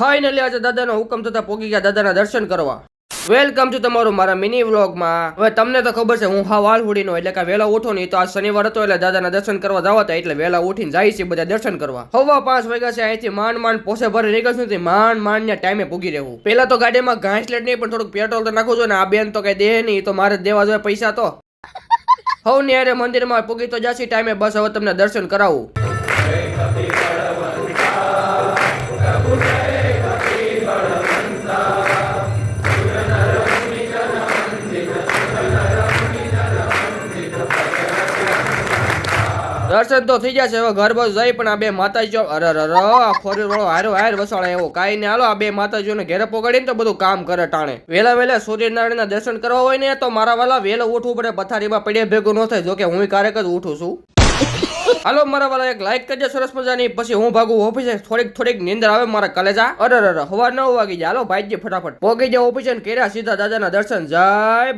Finally આજે દાદાનો હુકમ થતા પોગી ગયા દાદાના દર્શન કરવા. વેલકમ ટુ તમારું મારા મિની વ્લોગમાં. હવે તમને તો ખબર છે હું હા વાલહુડીનો એટલે કે વેલા ઉઠો નહીં, તો આ શનિવાર હતો એટલે દાદાના દર્શન કરવા જવા હતા, એટલે વેલા ઉઠીને જાય છે બધા દર્શન કરવા. 5:15 વાગ્યા છે. અહીંથી માંડ પોસે ભરી નીકળશું, માંડ ને ટાઈમે પૂગી રહેવું. પેલા તો ગાડીમાં ઘાસલેટ નહીં પણ થોડુંક પેટ્રોલ તો નાખવું જોઈએ ને. આ બેન તો કઈ દે નહીં, તો મારે દેવા જોઈએ પૈસા. તો હવ ને અરે મંદિરમાં પૂગી તો જાશી ટાઈમે. બસ હવે તમને દર્શન કરાવું. દર્શન તો થઈ જશે. હવે ઘર બસ જઈ પણ આ બે માતાજીઓ ફોરી વાળો હાર વસાળે એવો કાઈ ને. હાલો આ બે માતાજીઓને ઘેરે પોગાડીને તો બધું કામ કરે ટાણે. વેલા સૂર્યનારાયણ ના દર્શન કરવા હોય ને તો મારા વાલા વેલો ઉઠવું પડે. પથારીમાં પડે ભેગું ન થાય. જોકે હું ક્યારેક જ ઉઠું છું. હાલો મારા વાલા એક લાઈક કરજો સરસ મજાની. પછી હું ભાગું ઓફિસે. થોડીક નીંદર આવે મારા કલેજા. હવાર 9 વાગી જાય. હાલો ભાઈજી ફટાફટ પોગી જાવ ઓફિસે ને કર્યા સીધા દાદાના દર્શન. જય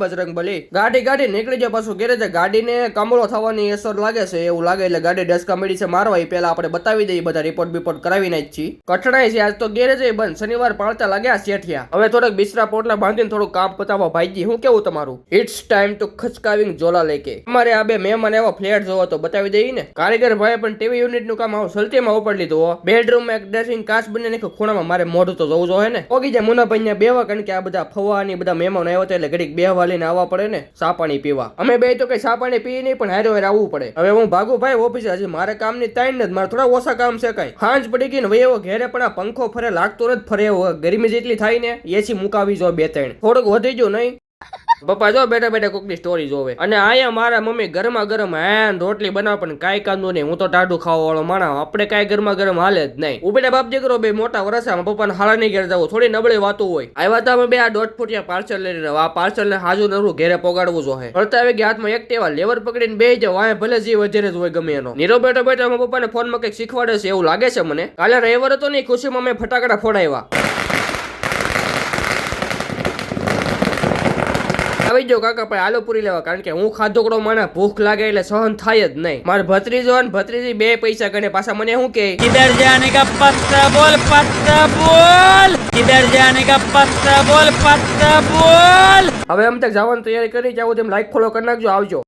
બજરંગ બલી. ગાડી નીકળી જાય પાછું ઘેરે છે. ગાડીને કમળો થવાની અસર લાગે છે એવું લાગે, એટલે ગાડી ડસ્કા મળી છે મારવા. એ પેલા આપણે બતાવી દઈએ, બધા રિપોર્ટ કરાવીને જ છીએ. કઠણાઈ છે આજ તો ઘેરે છે બંધ. શનિવાર પાળતા લાગ્યા શેઠિયા. હવે થોડાક બિસ્તરા પોટલા બાંધીને થોડું કામ પતાવો. ભાઈજી હું કેવું તમારું? ઇટ્સ ટાઈમ ટુ ખચકાવિંગ ઝોલા લેકે. અમારે આ બે મહેમાન એવા ફ્લેટ જોવો તો બતાવી દઈએ ને. કારીગર ભાઈ પણ ટીવી યુનિટ નું કામ સલતીમાં ઉપર લીધું. બેડરૂમ એક ડ્રેસિંગ કાચ બને નાખ્યો ખૂણામાં. મારે મોઢું તો જવું જોઈએ ને. પોગી જાય મુનાભાઈ ને બેવા, કારણ કે આ બધા ફવાની બધા મહેમાન આવ્યા હતા એટલે ઘડીક બેહવા લઈને આવવા પડે ને સા પાણી પીવા. અમે બે તો કઈ સા પાણી પી નહીં, પણ હારે આવવું પડે. હવે હું ભાગું ભાઈ ઓફિસે. હજી મારે કામ ની ટાઈમ નથી. મારે થોડા ઓછા કામ છે. કઈ હાંજ પડી ગઈ ને એવો ઘેરે પણ આ પંખો ફરે લાગતો નથી. ફરે એવો ગરમી જેટલી થાય ને એસી મુકાવી જો 2-3. થોડુંક વધી ગયું નહીં. પપ્પા જો બેઠા કોકની સ્ટોરી જોવે. અને આયા મારા મમ્મી ગરમા ગરમ રોટલી બનાવ, પણ કાંઈ કાંદો નહીં. હું તો ટાઢું ખાવા વાળો માણસ. આપણે કાંઈ ગરમા ગરમ હાલે જ નહીં. ઉભેટા બાપ દીકરો બે મોટા વરસામાં પપ્પાને હાલા નહીં ઘેર જવું. થોડી નબળી વાતો હોય. આવ્યા હતા અમે બે આ 1.5 ફૂટિયા પાર્સલ લઈને રહ્યા. આ પાર્સલ ને હાજુ નરું ઘેરે પોગાડવું જોઈએ. પડતા આવી ગયા હાથમાં એક ટેવા લેવર પકડીને બે જાવ. વાય ભલે જે વધારે જ હોય ગમે એનો. નીરો બેઠો મારા પપ્પાને ફોનમાં કંઈક શીખવાડે છે એવું લાગે છે મને. કાલે રવિવાર હતો ને, ખુશીમાં મેં ફટાકડા ફોડાવ્યા. આવી જાવ કાકા ભાઈ, હાલો પૂરી લેવા, કારણ કે હું ખાધોકડો માણા ભૂખ લાગે એટલે સહન થાય જ નહીં. મારે ભત્રીજો અને ભત્રીજી બે પૈસા ગણે પાછા મને શું કે કિધર જાને કા પત્તા બોલ. કિધર જાને કા પત્તા બોલ. હવે અમ તક જવાની તૈયારી કરી જાવ. તેમ લાઈક ફોલો કરી નાખજો. આવજો.